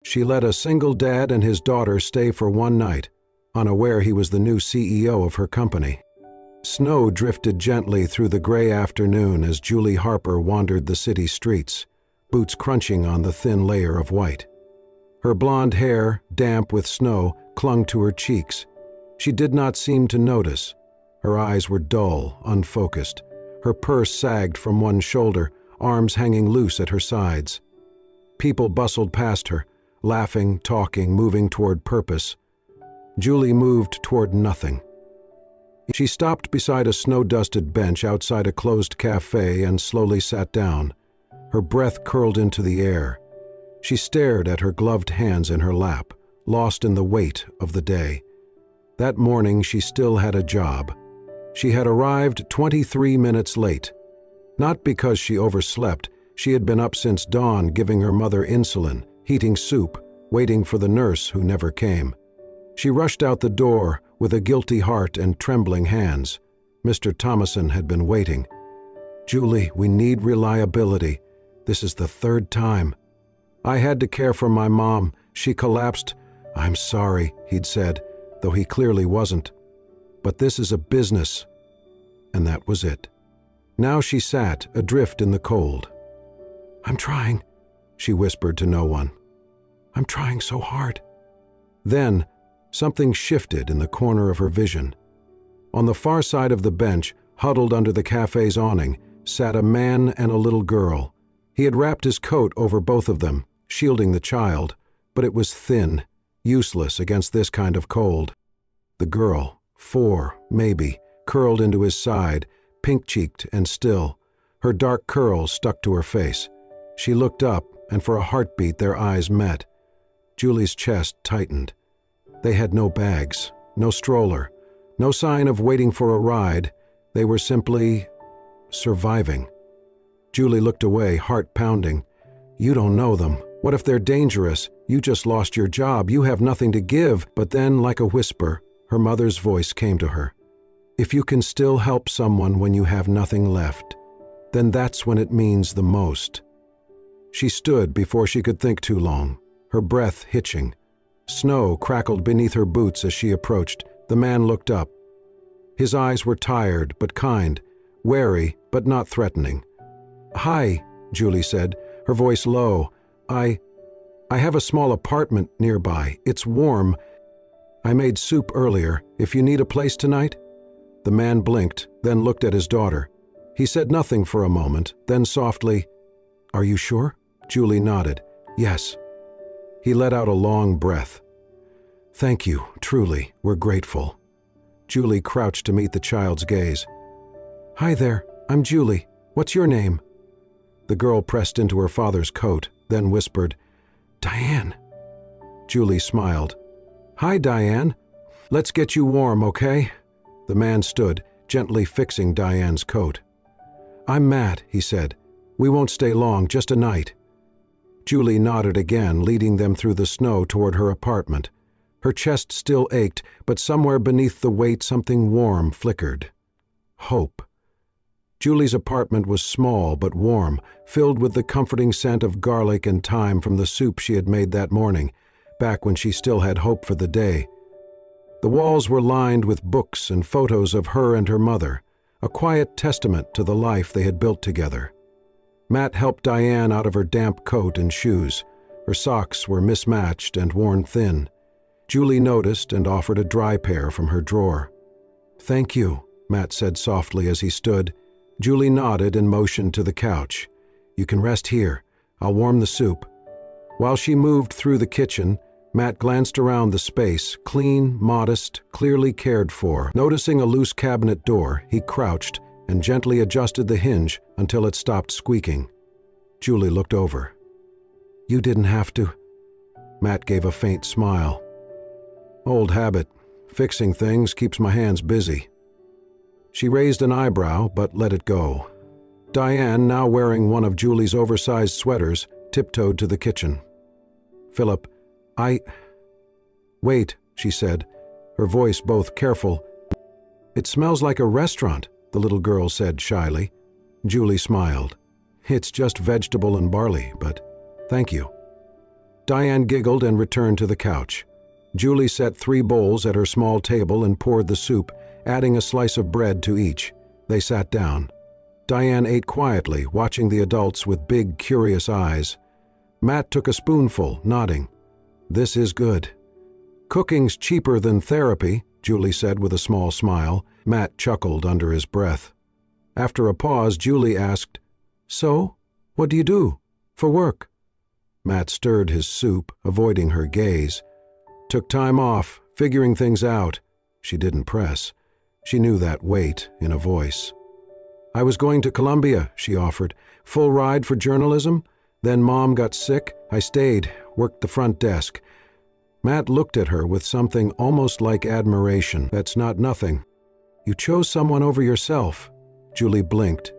She let a single dad and his daughter stay for one night, unaware he was the new CEO of her company. Snow drifted gently through the gray afternoon as Julie Harper wandered the city streets, boots crunching on the thin layer of white. Her blonde hair, damp with snow, clung to her cheeks. She did not seem to notice. Her eyes were dull, unfocused. Her purse sagged from one shoulder, arms hanging loose at her sides. People bustled past her, laughing, talking, moving toward purpose. Julie moved toward nothing. She stopped beside a snow-dusted bench outside a closed cafe and slowly sat down. Her breath curled into the air. She stared at her gloved hands in her lap, lost in the weight of the day. That morning she still had a job. She had arrived 23 minutes late. Not because she overslept. She had been up since dawn giving her mother insulin, heating soup, waiting for the nurse who never came. She rushed out the door with a guilty heart and trembling hands. Mr. Thomason had been waiting. "Julie, we need reliability. This is the third time. I had to care for my mom. She collapsed. I'm sorry," he'd said, though he clearly wasn't. "But this is a business." And that was it. Now she sat, adrift in the cold. "I'm trying," she whispered to no one. "I'm trying so hard." Then, something shifted in the corner of her vision. On the far side of the bench, huddled under the cafe's awning, sat a man and a little girl. He had wrapped his coat over both of them, shielding the child, but it was thin, useless against this kind of cold. The girl, 4, maybe, curled into his side, pink-cheeked and still. Her dark curls stuck to her face. She looked up, and for a heartbeat their eyes met. Julie's chest tightened. They had no bags, no stroller, no sign of waiting for a ride. They were simply surviving. Julie looked away, heart pounding. "You don't know them. What if they're dangerous? You just lost your job. You have nothing to give." But then, like a whisper, her mother's voice came to her. "If you can still help someone when you have nothing left, then that's when it means the most." She stood before she could think too long, her breath hitching. Snow crackled beneath her boots as she approached. The man looked up. His eyes were tired but kind, wary but not threatening. "Hi," Julie said, her voice low. I have a small apartment nearby. It's warm. I made soup earlier. If you need a place tonight?" The man blinked, then looked at his daughter. He said nothing for a moment, then softly, "Are you sure?" Julie nodded. "Yes." He let out a long breath. "Thank you, truly, we're grateful." Julie crouched to meet the child's gaze. "Hi there, I'm Julie. What's your name?" The girl pressed into her father's coat, then whispered, "Diane." Julie smiled. "Hi, Diane. Let's get you warm, okay?" The man stood, gently fixing Diane's coat. "I'm Matt," he said. "We won't stay long, just a night." Julie nodded again, leading them through the snow toward her apartment. Her chest still ached, but somewhere beneath the weight something warm flickered. Hope. Julie's apartment was small but warm, filled with the comforting scent of garlic and thyme from the soup she had made that morning, back when she still had hope for the day. The walls were lined with books and photos of her and her mother, a quiet testament to the life they had built together. Matt helped Diane out of her damp coat and shoes. Her socks were mismatched and worn thin. Julie noticed and offered a dry pair from her drawer. "Thank you," Matt said softly as he stood. Julie nodded and motioned to the couch. "You can rest here. I'll warm the soup." While she moved through the kitchen, Matt glanced around the space, clean, modest, clearly cared for. Noticing a loose cabinet door, he crouched and gently adjusted the hinge until it stopped squeaking. Julie looked over. "You didn't have to." Matt gave a faint smile. "Old habit. Fixing things keeps my hands busy." She raised an eyebrow, but let it go. Diane, now wearing one of Julie's oversized sweaters, tiptoed to the kitchen. "Philip, Wait," she said, her voice both careful. "It smells like a restaurant," the little girl said shyly. Julie smiled. "It's just vegetable and barley, but thank you." Diane giggled and returned to the couch. Julie set 3 bowls at her small table and poured the soup, adding a slice of bread to each. They sat down. Diane ate quietly, watching the adults with big, curious eyes. Matt took a spoonful, nodding. "This is good." "Cooking's cheaper than therapy," Julie said with a small smile. Matt chuckled under his breath. After a pause, Julie asked, "So, what do you do for work?" Matt stirred his soup, avoiding her gaze. "Took time off, figuring things out." She didn't press. She knew that weight in a voice. "I was going to Columbia," she offered. "Full ride for journalism. Then Mom got sick. I stayed, worked the front desk." Matt looked at her with something almost like admiration. "That's not nothing. You chose someone over yourself." Julie blinked.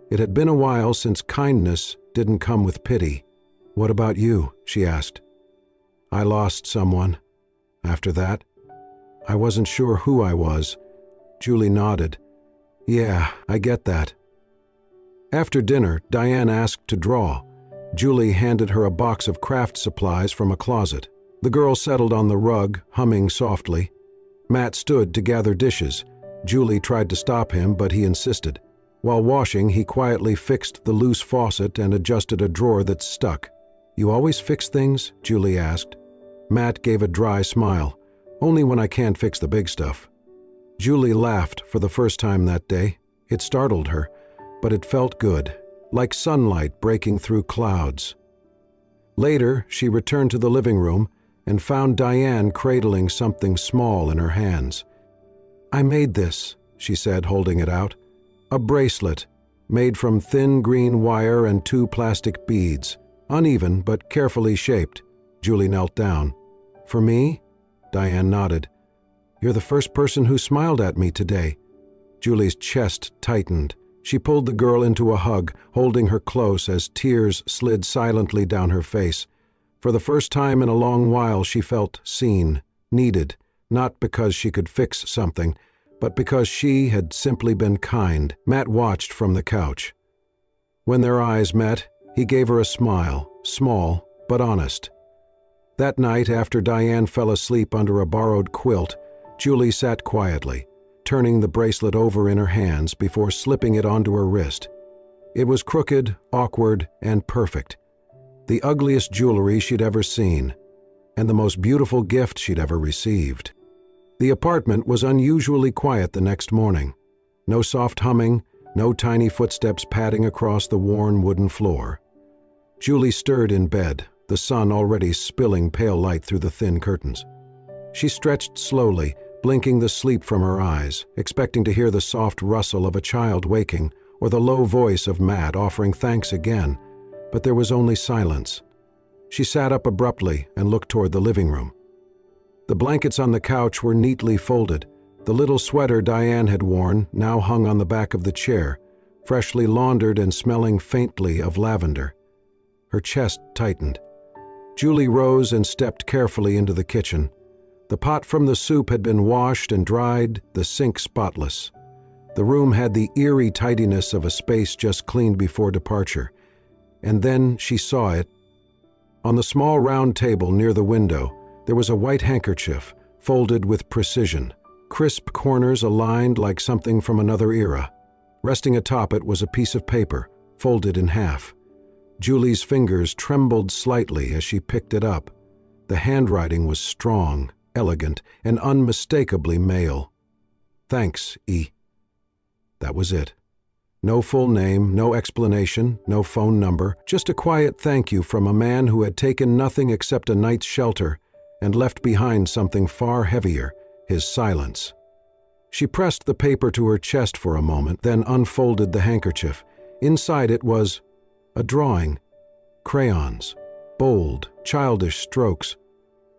It had been a while since kindness didn't come with pity. "What about you?" she asked. "I lost someone. After that, I wasn't sure who I was." Julie nodded. "Yeah, I get that." After dinner, Diane asked to draw. Julie handed her a box of craft supplies from a closet. The girl settled on the rug, humming softly. Matt stood to gather dishes. Julie tried to stop him, but he insisted. While washing, he quietly fixed the loose faucet and adjusted a drawer that stuck. "You always fix things?" Julie asked. Matt gave a dry smile. "Only when I can't fix the big stuff." Julie laughed for the first time that day. It startled her, but it felt good, like sunlight breaking through clouds. Later, she returned to the living room and found Diane cradling something small in her hands. "I made this," she said, holding it out. "A bracelet, made from thin green wire and 2 plastic beads, uneven but carefully shaped." Julie knelt down. "For me?" Diane nodded. "You're the first person who smiled at me today." Julie's chest tightened. She pulled the girl into a hug, holding her close as tears slid silently down her face. For the first time in a long while, she felt seen, needed, not because she could fix something, but because she had simply been kind. Matt watched from the couch. When their eyes met, he gave her a smile, small but honest. That night, after Diane fell asleep under a borrowed quilt, Julie sat quietly, turning the bracelet over in her hands before slipping it onto her wrist. It was crooked, awkward, and perfect. The ugliest jewelry she'd ever seen, and the most beautiful gift she'd ever received. The apartment was unusually quiet the next morning. No soft humming, no tiny footsteps padding across the worn wooden floor. Julie stirred in bed, the sun already spilling pale light through the thin curtains. She stretched slowly, blinking the sleep from her eyes, expecting to hear the soft rustle of a child waking or the low voice of Matt offering thanks again, but there was only silence. She sat up abruptly and looked toward the living room. The blankets on the couch were neatly folded. The little sweater Diane had worn now hung on the back of the chair, freshly laundered and smelling faintly of lavender. Her chest tightened. Julie rose and stepped carefully into the kitchen. The pot from the soup had been washed and dried, the sink spotless. The room had the eerie tidiness of a space just cleaned before departure. And then she saw it. On the small round table near the window, there was a white handkerchief, folded with precision, crisp corners aligned like something from another era. Resting atop it was a piece of paper, folded in half. Julie's fingers trembled slightly as she picked it up. The handwriting was strong, elegant, and unmistakably male. "Thanks, E." That was it. No full name, no explanation, no phone number, just a quiet thank you from a man who had taken nothing except a night's shelter and left behind something far heavier, his silence. She pressed the paper to her chest for a moment, then unfolded the handkerchief. Inside it was a drawing. Crayons, bold, childish strokes.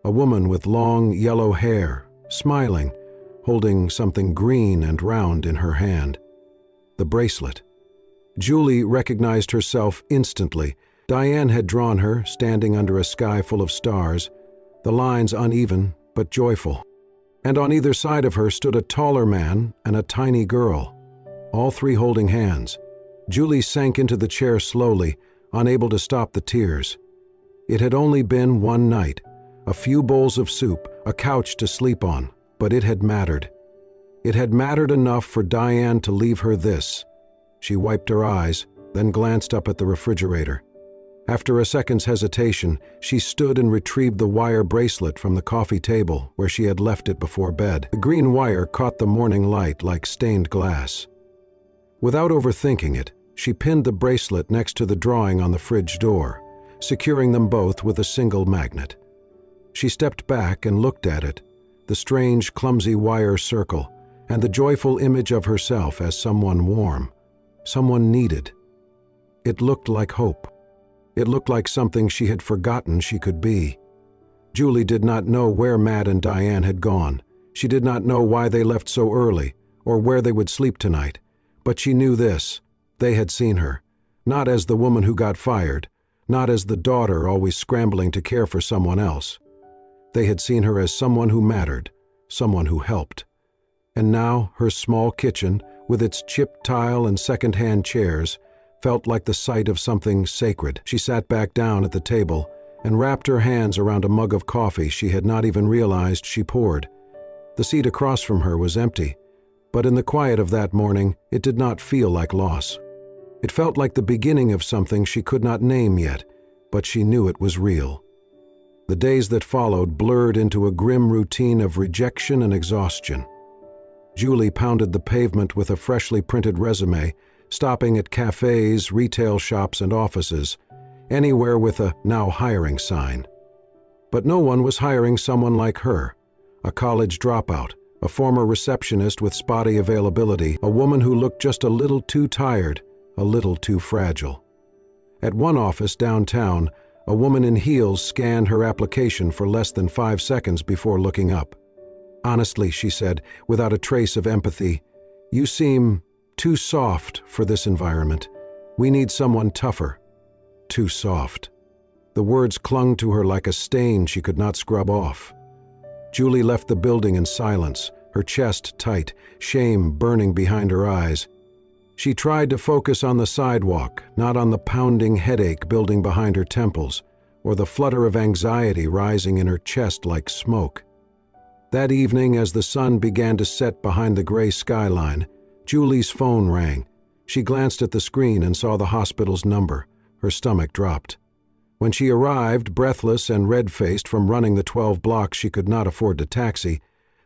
A woman with long, yellow hair, smiling, holding something green and round in her hand. The bracelet. Julie recognized herself instantly. Diane had drawn her, standing under a sky full of stars, the lines uneven but joyful. And on either side of her stood a taller man and a tiny girl, all three holding hands. Julie sank into the chair slowly, unable to stop the tears. It had only been one night, a few bowls of soup, a couch to sleep on, but it had mattered. It had mattered enough for Diane to leave her this. She wiped her eyes, then glanced up at the refrigerator. After a second's hesitation, she stood and retrieved the wire bracelet from the coffee table where she had left it before bed. The green wire caught the morning light like stained glass. Without overthinking it, she pinned the bracelet next to the drawing on the fridge door, securing them both with a single magnet. She stepped back and looked at it, the strange, clumsy wire circle, and the joyful image of herself as someone warm, someone needed. It looked like hope. It looked like something she had forgotten she could be. Julie did not know where Matt and Diane had gone. She did not know why they left so early, or where they would sleep tonight. But she knew this: they had seen her, not as the woman who got fired, not as the daughter always scrambling to care for someone else. They had seen her as someone who mattered, someone who helped. And now her small kitchen, with its chipped tile and second-hand chairs, felt like the site of something sacred. She sat back down at the table and wrapped her hands around a mug of coffee she had not even realized she poured. The seat across from her was empty, but in the quiet of that morning, it did not feel like loss. It felt like the beginning of something she could not name yet, but she knew it was real. The days that followed blurred into a grim routine of rejection and exhaustion. Julie pounded the pavement with a freshly printed resume, stopping at cafes, retail shops, and offices, anywhere with a "now hiring" sign. But no one was hiring someone like her, a college dropout, a former receptionist with spotty availability, a woman who looked just a little too tired, a little too fragile. At one office downtown, a woman in heels scanned her application for less than 5 seconds before looking up. "Honestly," she said, without a trace of empathy, "you seem too soft for this environment. We need someone tougher." Too soft. The words clung to her like a stain she could not scrub off. Julie left the building in silence, her chest tight, shame burning behind her eyes. She tried to focus on the sidewalk, not on the pounding headache building behind her temples, or the flutter of anxiety rising in her chest like smoke. That evening, as the sun began to set behind the gray skyline, Julie's phone rang. She glanced at the screen and saw the hospital's number. Her stomach dropped. When she arrived, breathless and red-faced from running the 12 blocks she could not afford to taxi,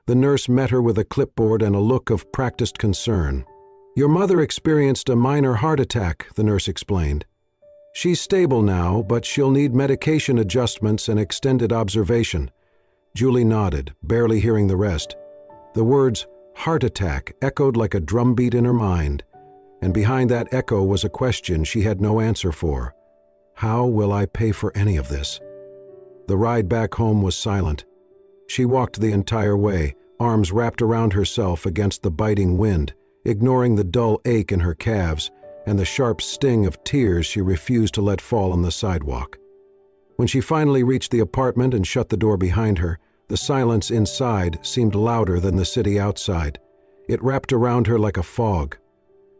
the nurse met her with a clipboard and a look of practiced concern. "Your mother experienced a minor heart attack," the nurse explained. "She's stable now, but she'll need medication adjustments and extended observation." Julie nodded, barely hearing the rest. The words "heart attack" echoed like a drumbeat in her mind, and behind that echo was a question she had no answer for. How will I pay for any of this? The ride back home was silent. She walked the entire way, arms wrapped around herself against the biting wind, ignoring the dull ache in her calves and the sharp sting of tears she refused to let fall on the sidewalk. When she finally reached the apartment and shut the door behind her, the silence inside seemed louder than the city outside. It wrapped around her like a fog.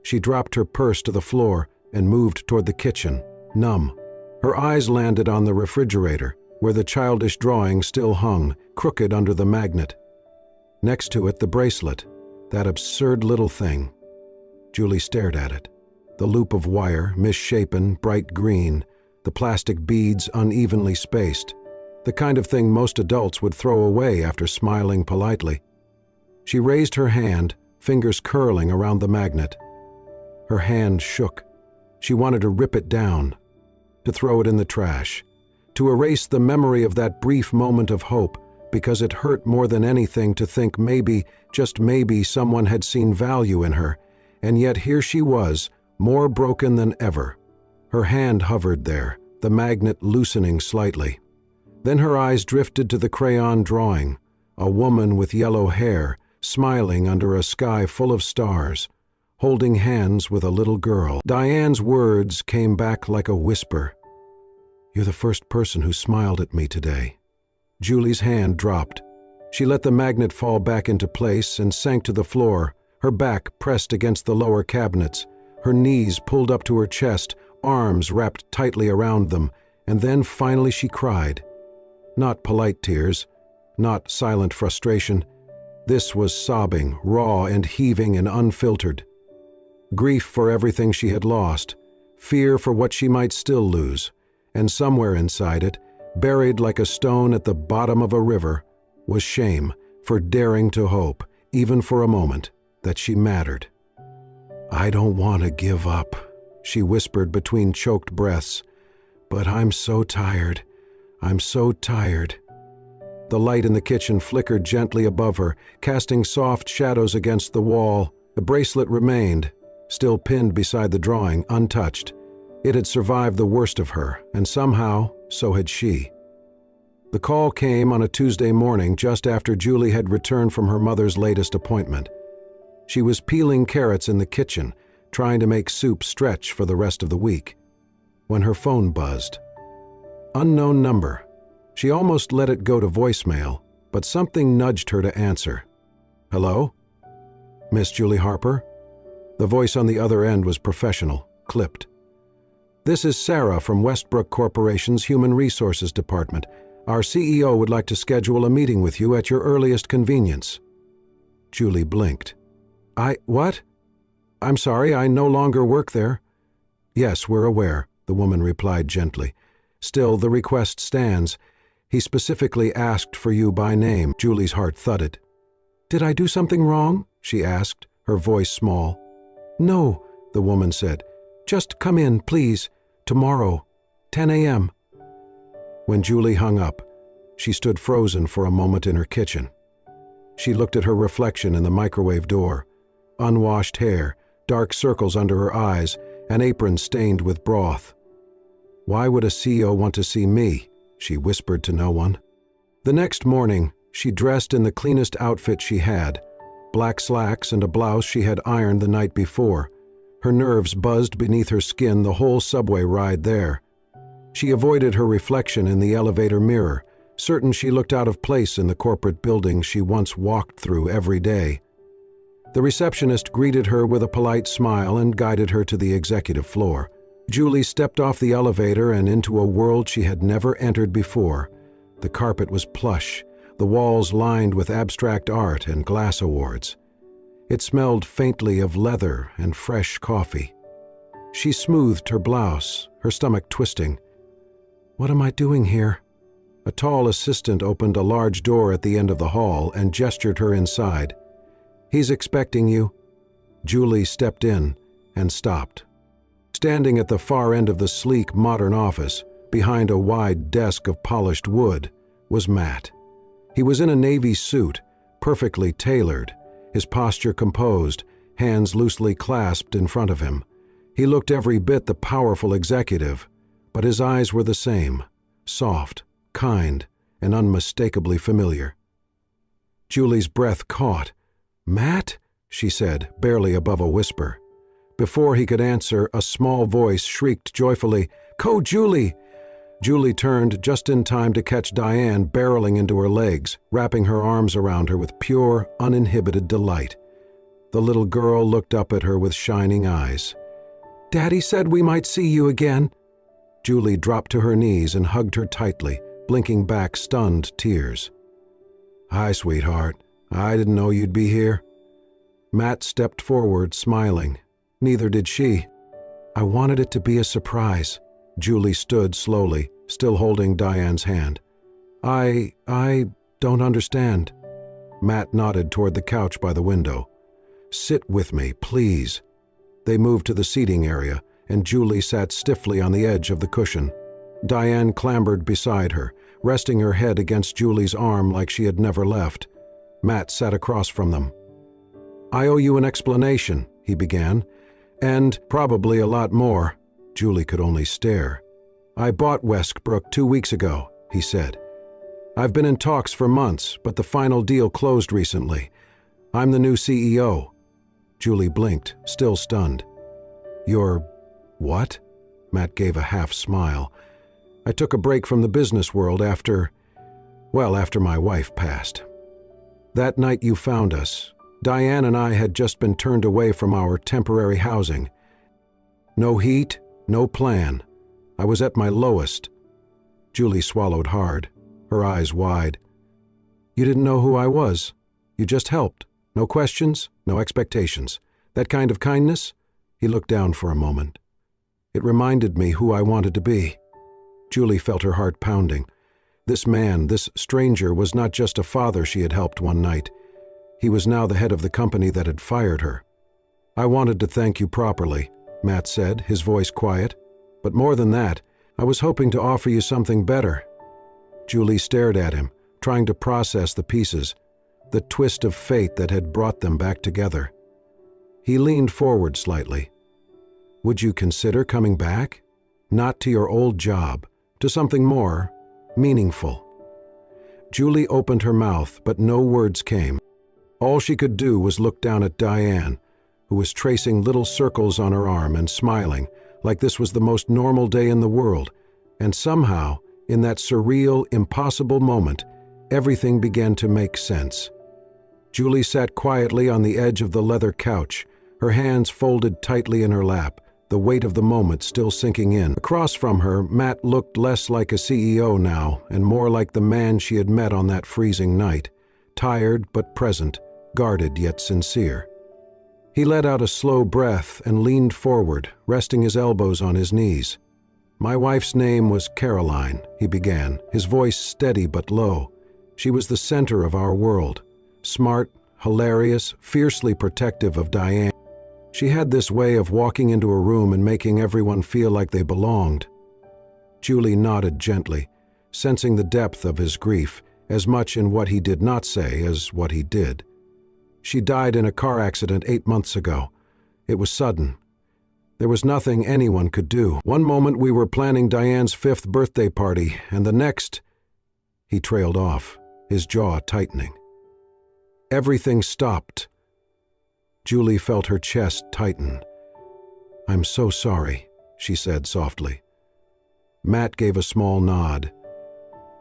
She dropped her purse to the floor and moved toward the kitchen, numb. Her eyes landed on the refrigerator, where the childish drawing still hung, crooked under the magnet. Next to it, the bracelet, that absurd little thing. Julie stared at it. The loop of wire, misshapen, bright green, the plastic beads unevenly spaced, the kind of thing most adults would throw away after smiling politely. She raised her hand, fingers curling around the magnet. Her hand shook. She wanted to rip it down, to throw it in the trash, to erase the memory of that brief moment of hope, because it hurt more than anything to think maybe, just maybe, someone had seen value in her, and yet here she was, more broken than ever. Her hand hovered there, the magnet loosening slightly. Then her eyes drifted to the crayon drawing, a woman with yellow hair, smiling under a sky full of stars, holding hands with a little girl. Diane's words came back like a whisper. "You're the first person who smiled at me today." Julie's hand dropped. She let the magnet fall back into place and sank to the floor, her back pressed against the lower cabinets, her knees pulled up to her chest, arms wrapped tightly around them, and then finally she cried. Not polite tears, not silent frustration. This was sobbing, raw and heaving and unfiltered. Grief for everything she had lost, fear for what she might still lose, and somewhere inside it, buried like a stone at the bottom of a river, was shame for daring to hope, even for a moment, that she mattered. "I don't want to give up," she whispered between choked breaths, "but I'm so tired. I'm so tired." The light in the kitchen flickered gently above her, casting soft shadows against the wall. The bracelet remained, still pinned beside the drawing, untouched. It had survived the worst of her, and somehow, so had she. The call came on a Tuesday morning just after Julie had returned from her mother's latest appointment. She was peeling carrots in the kitchen, trying to make soup stretch for the rest of the week, when her phone buzzed. Unknown number. She almost let it go to voicemail, but something nudged her to answer. "Hello? Miss Julie Harper?" The voice on the other end was professional, clipped. "This is Sarah from Westbrook Corporation's Human Resources Department. Our CEO would like to schedule a meeting with you at your earliest convenience." Julie blinked. What? I'm sorry, I no longer work there." "Yes, we're aware," the woman replied gently. "Still, the request stands. He specifically asked for you by name." Julie's heart thudded. "Did I do something wrong?" she asked, her voice small. "No," the woman said. "Just come in, please. Tomorrow, 10 a.m. When Julie hung up, she stood frozen for a moment in her kitchen. She looked at her reflection in the microwave door. Unwashed hair, dark circles under her eyes, an apron stained with broth. "Why would a CEO want to see me?" she whispered to no one. The next morning, she dressed in the cleanest outfit she had, black slacks and a blouse she had ironed the night before. Her nerves buzzed beneath her skin the whole subway ride there. She avoided her reflection in the elevator mirror, certain she looked out of place in the corporate building she once walked through every day. The receptionist greeted her with a polite smile and guided her to the executive floor. Julie stepped off the elevator and into a world she had never entered before. The carpet was plush, the walls lined with abstract art and glass awards. It smelled faintly of leather and fresh coffee. She smoothed her blouse, her stomach twisting. "What am I doing here?" A tall assistant opened a large door at the end of the hall and gestured her inside. "He's expecting you." Julie stepped in and stopped. Standing at the far end of the sleek, modern office, behind a wide desk of polished wood, was Matt. He was in a navy suit, perfectly tailored, his posture composed, hands loosely clasped in front of him. He looked every bit the powerful executive, but his eyes were the same, soft, kind, and unmistakably familiar. Julie's breath caught. "Matt?" she said, barely above a whisper. Before he could answer, a small voice shrieked joyfully, "Julie!" Julie turned just in time to catch Diane barreling into her legs, wrapping her arms around her with pure, uninhibited delight. The little girl looked up at her with shining eyes. "Daddy said we might see you again." Julie dropped to her knees and hugged her tightly, blinking back stunned tears. "Hi, sweetheart. I didn't know you'd be here." Matt stepped forward, smiling. Neither did she. "I wanted it to be a surprise." Julie stood slowly, still holding Diane's hand. I don't understand." Matt nodded toward the couch by the window. "Sit with me, please." They moved to the seating area, and Julie sat stiffly on the edge of the cushion. Diane clambered beside her, resting her head against Julie's arm like she had never left. Matt sat across from them. "I owe you an explanation," he began, "and probably a lot more." Julie could only stare. "I bought Westbrook 2 weeks ago," he said. "I've been in talks for months, but the final deal closed recently. I'm the new CEO." Julie blinked, still stunned. "You're what?" Matt gave a half smile. "I took a break from the business world after my wife passed. That night you found us, Diane and I had just been turned away from our temporary housing. No heat, no plan. I was at my lowest, Julie swallowed hard, her eyes wide. "You didn't know who I was. You just helped. No questions, no expectations. That kind of kindness?" He looked down for a moment. "It reminded me who I wanted to be." Julie felt her heart pounding. This man, this stranger, was not just a father she had helped one night. He was now the head of the company that had fired her. "I wanted to thank you properly," Matt said, his voice quiet. "But more than that, I was hoping to offer you something better." Julie stared at him, trying to process the pieces, the twist of fate that had brought them back together. He leaned forward slightly. "Would you consider coming back? Not to your old job, to something more meaningful." Julie opened her mouth, but no words came. All she could do was look down at Diane, who was tracing little circles on her arm and smiling, like this was the most normal day in the world, and somehow, in that surreal, impossible moment, everything began to make sense. Julie sat quietly on the edge of the leather couch, her hands folded tightly in her lap, the weight of the moment still sinking in. Across from her, Matt looked less like a CEO now and more like the man she had met on that freezing night, tired but present, guarded yet sincere. He let out a slow breath and leaned forward, resting his elbows on his knees. "My wife's name was Caroline," he began, his voice steady but low. "She was the center of our world, smart, hilarious, fiercely protective of Diane. She had this way of walking into a room and making everyone feel like they belonged." Julie nodded gently, sensing the depth of his grief, as much in what he did not say as what he did. "She died in a car accident 8 months ago. It was sudden. There was nothing anyone could do. One moment we were planning Diane's 5th birthday party, and the next—" He trailed off, his jaw tightening. Everything stopped. Julie felt her chest tighten. "I'm so sorry," she said softly. Matt gave a small nod.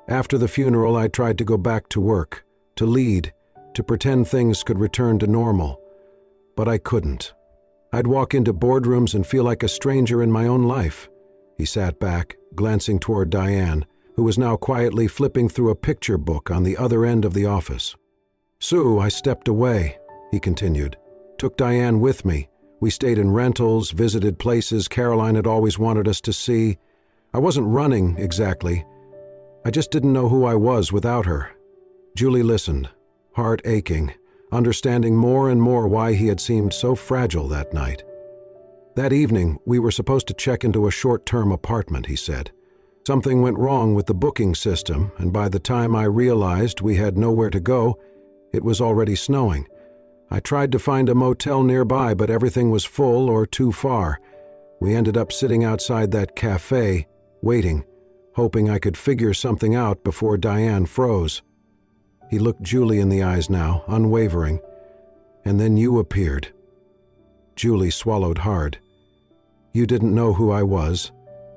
"After the funeral, I tried to go back to work, to lead, to pretend things could return to normal. But I couldn't. I'd walk into boardrooms and feel like a stranger in my own life." He sat back, glancing toward Diane, who was now quietly flipping through a picture book on the other end of the office. "So I stepped away," he continued. "Took Diane with me. We stayed in rentals, visited places Caroline had always wanted us to see. I wasn't running, exactly. I just didn't know who I was without her." Julie listened, heart aching, understanding more and more why he had seemed so fragile that night. "That evening, we were supposed to check into a short-term apartment," he said. "Something went wrong with the booking system, and by the time I realized we had nowhere to go, it was already snowing. I tried to find a motel nearby, but everything was full or too far. We ended up sitting outside that cafe, waiting, hoping I could figure something out before Diane froze." He looked Julie in the eyes now, unwavering. "And then you appeared." Julie swallowed hard. "You didn't know who I was.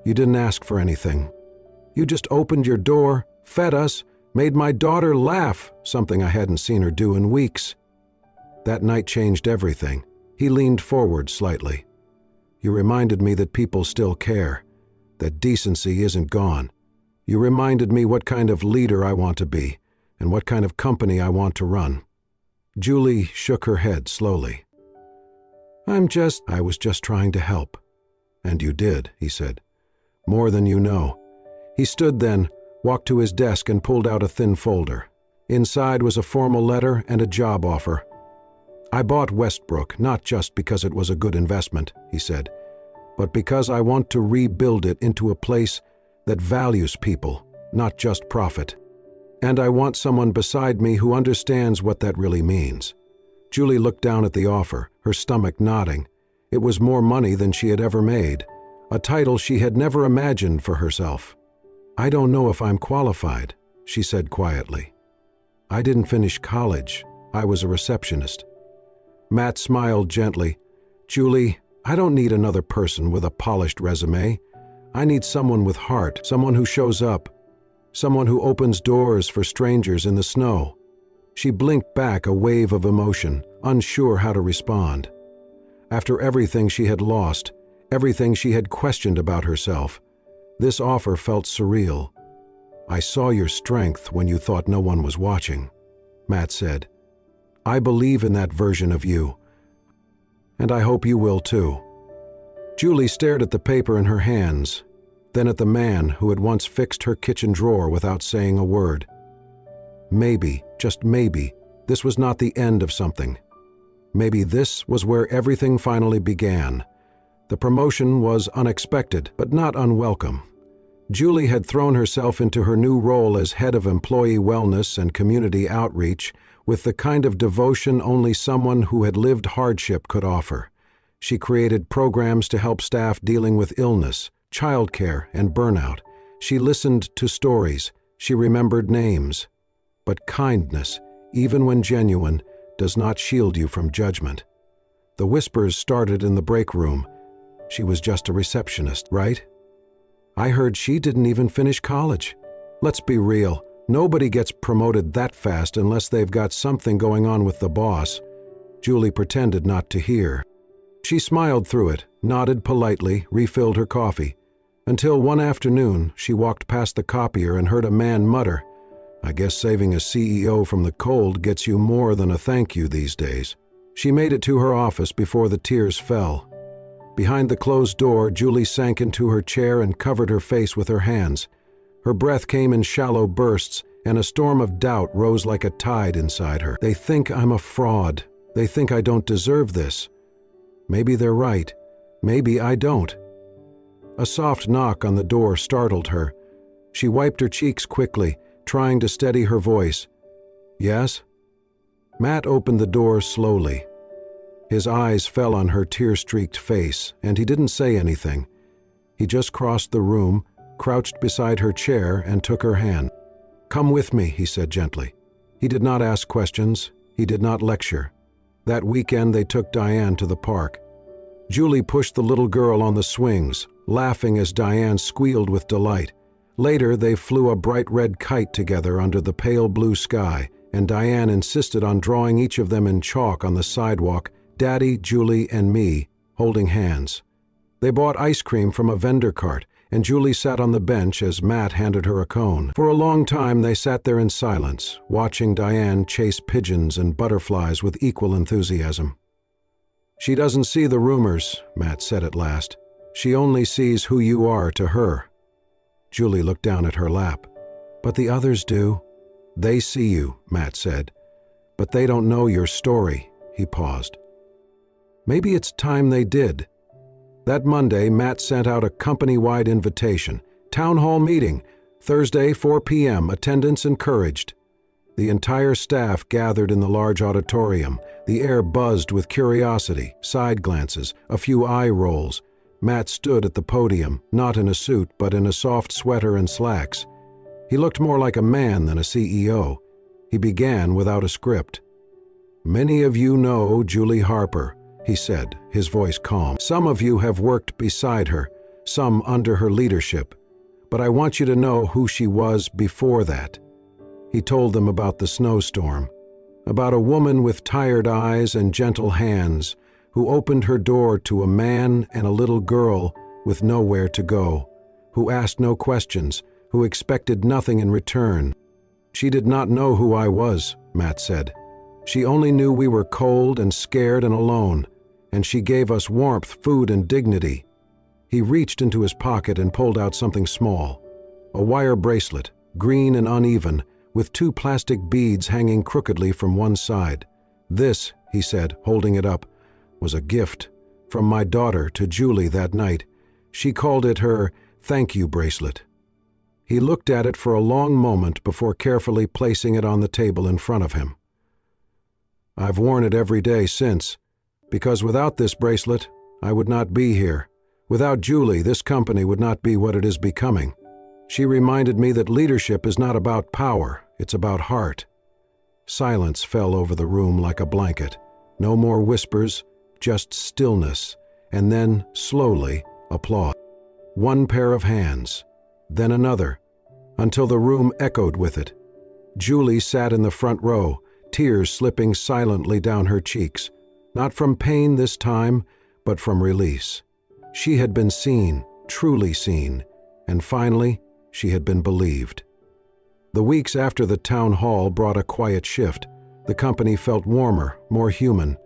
You didn't ask for anything. You just opened your door, fed us, made my daughter laugh, something I hadn't seen her do in weeks. That night changed everything." He leaned forward slightly. "You reminded me that people still care, that decency isn't gone. You reminded me what kind of leader I want to be, and what kind of company I want to run." Julie shook her head slowly. I was just trying to help." "And you did," he said. "More than you know." He stood then, walked to his desk and pulled out a thin folder. Inside was a formal letter and a job offer. "I bought Westbrook not just because it was a good investment," he said, "but because I want to rebuild it into a place that values people, not just profit. And I want someone beside me who understands what that really means." Julie looked down at the offer, her stomach nodding. It was more money than she had ever made, a title she had never imagined for herself. "I don't know if I'm qualified," she said quietly. "I didn't finish college. I was a receptionist." Matt smiled gently. "Julie, I don't need another person with a polished resume. I need someone with heart, someone who shows up, someone who opens doors for strangers in the snow." She blinked back a wave of emotion, unsure how to respond. After everything she had lost, everything she had questioned about herself, this offer felt surreal. "I saw your strength when you thought no one was watching," Matt said. "I believe in that version of you, and I hope you will too." Julie stared at the paper in her hands, then at the man who had once fixed her kitchen drawer without saying a word. Maybe, just maybe, this was not the end of something. Maybe this was where everything finally began. The promotion was unexpected, but not unwelcome. Julie had thrown herself into her new role as head of employee wellness and community outreach with the kind of devotion only someone who had lived hardship could offer. She created programs to help staff dealing with illness, childcare, and burnout. She listened to stories. She remembered names. But kindness, even when genuine, does not shield you from judgment. The whispers started in the break room. She was just a receptionist, right? I heard she didn't even finish college. Let's be real. Nobody gets promoted that fast unless they've got something going on with the boss. Julie pretended not to hear. She smiled through it, nodded politely, refilled her coffee. Until one afternoon, she walked past the copier and heard a man mutter, "I guess saving a CEO from the cold gets you more than a thank you these days." She made it to her office before the tears fell. Behind the closed door, Julie sank into her chair and covered her face with her hands. Her breath came in shallow bursts, and a storm of doubt rose like a tide inside her. They think I'm a fraud. They think I don't deserve this. Maybe they're right. Maybe I don't. A soft knock on the door startled her. She wiped her cheeks quickly, trying to steady her voice. "Yes?" Matt opened the door slowly. His eyes fell on her tear-streaked face, and he didn't say anything. He just crossed the room, crouched beside her chair, and took her hand. "Come with me," he said gently. He did not ask questions. He did not lecture. That weekend they took Diane to the park. Julie pushed the little girl on the swings, laughing as Diane squealed with delight. Later, they flew a bright red kite together under the pale blue sky, and Diane insisted on drawing each of them in chalk on the sidewalk, Daddy, Julie, and me, holding hands. They bought ice cream from a vendor cart, and Julie sat on the bench as Matt handed her a cone. For a long time they sat there in silence, watching Diane chase pigeons and butterflies with equal enthusiasm. "She doesn't see the rumors," Matt said at last. "She only sees who you are to her." Julie looked down at her lap. "But the others do." "They see you," Matt said. "But they don't know your story." He paused. Maybe it's time they did. That Monday, Matt sent out a company-wide invitation. Town hall meeting, Thursday, 4 p.m., attendance encouraged. The entire staff gathered in the large auditorium. The air buzzed with curiosity, side glances, a few eye rolls. Matt stood at the podium, not in a suit, but in a soft sweater and slacks. He looked more like a man than a CEO. He began without a script. "Many of you know Julie Harper," he said, his voice calm. "Some of you have worked beside her, some under her leadership. But I want you to know who she was before that." He told them about the snowstorm, about a woman with tired eyes and gentle hands who opened her door to a man and a little girl with nowhere to go, who asked no questions, who expected nothing in return. "She did not know who I was," Matt said. "She only knew we were cold and scared and alone, and she gave us warmth, food, and dignity." He reached into his pocket and pulled out something small, a wire bracelet, green and uneven, with 2 plastic beads hanging crookedly from one side. "This," he said, holding it up, "was a gift from my daughter to Julie that night. She called it her thank you bracelet." He looked at it for a long moment before carefully placing it on the table in front of him. "I've worn it every day since, because without this bracelet, I would not be here. Without Julie, this company would not be what it is becoming. She reminded me that leadership is not about power, it's about heart." Silence fell over the room like a blanket. No more whispers, just stillness, and then, slowly, applause. One pair of hands, then another, until the room echoed with it. Julie sat in the front row, tears slipping silently down her cheeks, not from pain this time, but from release. She had been seen, truly seen, and finally, she had been believed. The weeks after the town hall brought a quiet shift. The company felt warmer, more human.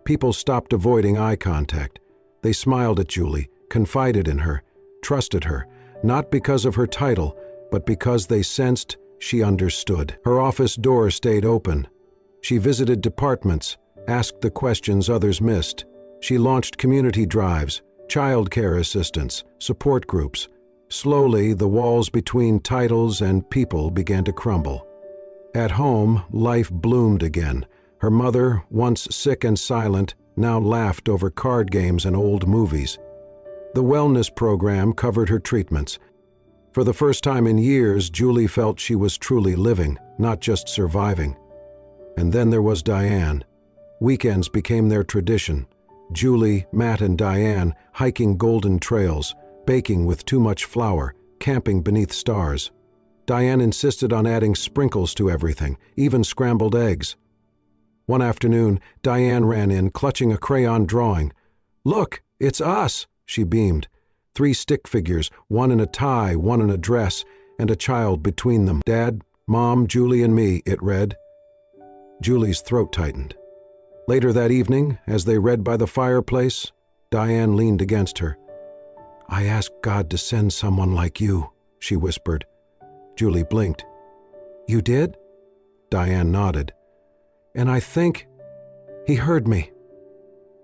People stopped avoiding eye contact. They smiled at Julie, confided in her, trusted her, not because of her title, but because they sensed she understood. Her office door stayed open. She visited departments, asked the questions others missed. She launched community drives, child care assistance, support groups. Slowly, the walls between titles and people began to crumble. At home, life bloomed again. Her mother, once sick and silent, now laughed over card games and old movies. The wellness program covered her treatments. For the first time in years, Julie felt she was truly living, not just surviving. And then there was Diane. Weekends became their tradition. Julie, Matt, and Diane hiking golden trails, baking with too much flour, camping beneath stars. Diane insisted on adding sprinkles to everything, even scrambled eggs. One afternoon, Diane ran in, clutching a crayon drawing. "Look, it's us!" she beamed. 3 stick figures, one in a tie, one in a dress, and a child between them. "Dad, Mom, Julie, and me," it read. Julie's throat tightened. Later that evening, as they read by the fireplace, Diane leaned against her. "I asked God to send someone like you," she whispered. Julie blinked. "You did?" Diane nodded. "And I think he heard me."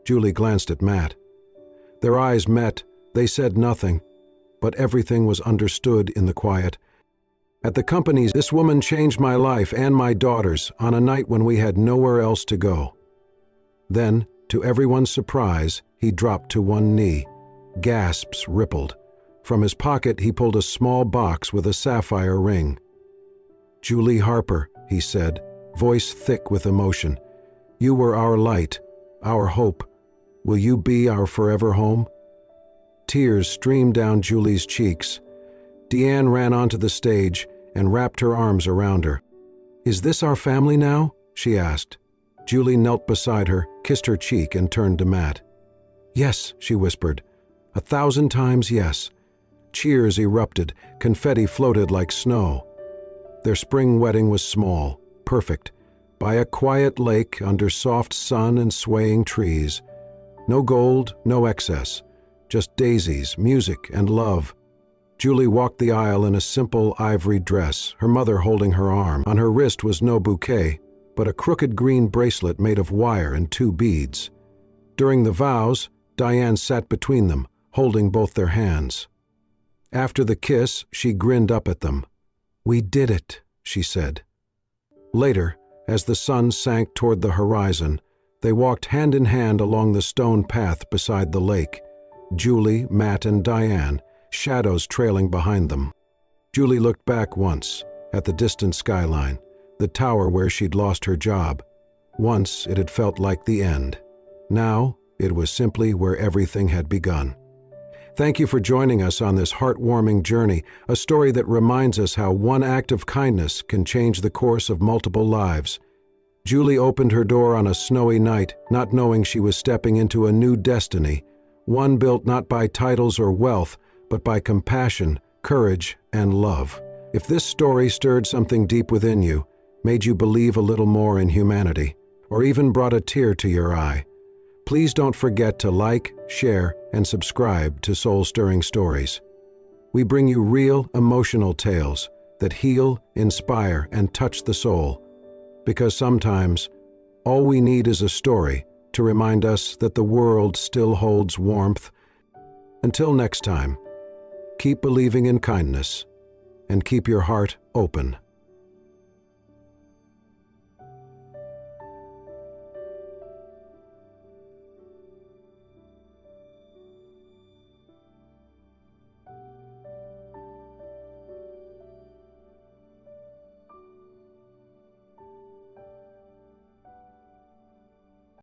Julie glanced at Matt. Their eyes met. They said nothing, but everything was understood in the quiet. "At the company, this woman changed my life and my daughter's on a night when we had nowhere else to go." Then, to everyone's surprise, he dropped to one knee. Gasps rippled. From his pocket, he pulled a small box with a sapphire ring. "Julie Harper," he said, voice thick with emotion. "You were our light, our hope. Will you be our forever home?" Tears streamed down Julie's cheeks. Deanne ran onto the stage and wrapped her arms around her. "Is this our family now?" she asked. Julie knelt beside her, kissed her cheek, and turned to Matt. "Yes," she whispered. 1,000 times yes." Cheers erupted, confetti floated like snow. Their spring wedding was small, perfect, by a quiet lake under soft sun and swaying trees. No gold, no excess, just daisies, music, and love. Julie walked the aisle in a simple ivory dress, her mother holding her arm. On her wrist was no bouquet, but a crooked green bracelet made of wire and 2 beads. During the vows, Diane sat between them, holding both their hands. After the kiss, she grinned up at them. "We did it," she said. Later, as the sun sank toward the horizon, they walked hand in hand along the stone path beside the lake. Julie, Matt, and Diane, shadows trailing behind them. Julie looked back once, at the distant skyline, the tower where she'd lost her job. Once it had felt like the end. Now it was simply where everything had begun. Thank you for joining us on this heartwarming journey, a story that reminds us how one act of kindness can change the course of multiple lives. Julie opened her door on a snowy night, not knowing she was stepping into a new destiny, one built not by titles or wealth, but by compassion, courage, and love. If this story stirred something deep within you, made you believe a little more in humanity, or even brought a tear to your eye, please don't forget to like, share, and subscribe to Soul Stirring Stories. We bring you real, emotional tales that heal, inspire, and touch the soul. Because sometimes, all we need is a story to remind us that the world still holds warmth. Until next time, keep believing in kindness and keep your heart open.